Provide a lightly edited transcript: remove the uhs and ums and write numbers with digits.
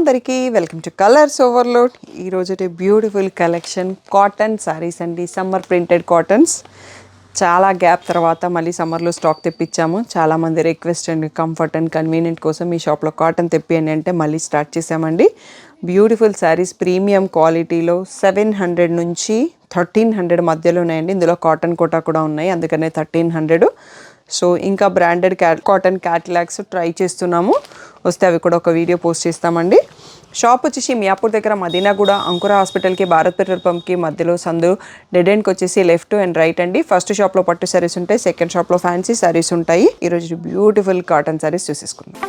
అందరికీ welcome to colours overload. ఈరోజు beautiful collection cotton saris అండి. Summer printed cottons. చాలా గ్యాప్ తర్వాత మళ్ళీ సమ్మర్లో స్టాక్ తెప్పించాము. చాలామంది రిక్వెస్ట్ అండి, కంఫర్ట్ అండ్ కన్వీనియంట్ కోసం మీ షాప్లో కాటన్ తెప్పియండి అంటే మళ్ళీ స్టార్ట్ చేసామండి. బ్యూటిఫుల్ శారీస్ ప్రీమియం క్వాలిటీలో 700 నుంచి 1300 మధ్యలో ఉన్నాయండి. ఇందులో కాటన్ కోటా కూడా ఉన్నాయి, అందుకనే 1300. సో ఇంకా బ్రాండెడ్ కాటన్ క్యాటలాగ్స్ ట్రై చేస్తున్నాము. వస్తే అవి కూడా ఒక వీడియో పోస్ట్ చేస్తామండి. షాప్ వచ్చేసి మియాపూర్ దగ్గర మదీనాగూడ అంకుర హాస్పిటల్కి భారత్ పెట్రోల్ పంప్కి మధ్యలో సందు డెడ్ ఎండ్కి వచ్చేసి లెఫ్ట్ అండ్ రైట్ అండి. ఫస్ట్ షాప్లో పట్టు శారీస్ ఉంటాయి, సెకండ్ షాప్లో ఫ్యాన్సీ శారీస్ ఉంటాయి. ఈరోజు బ్యూటిఫుల్ కాటన్ శారీస్ చూసేసుకుందాం.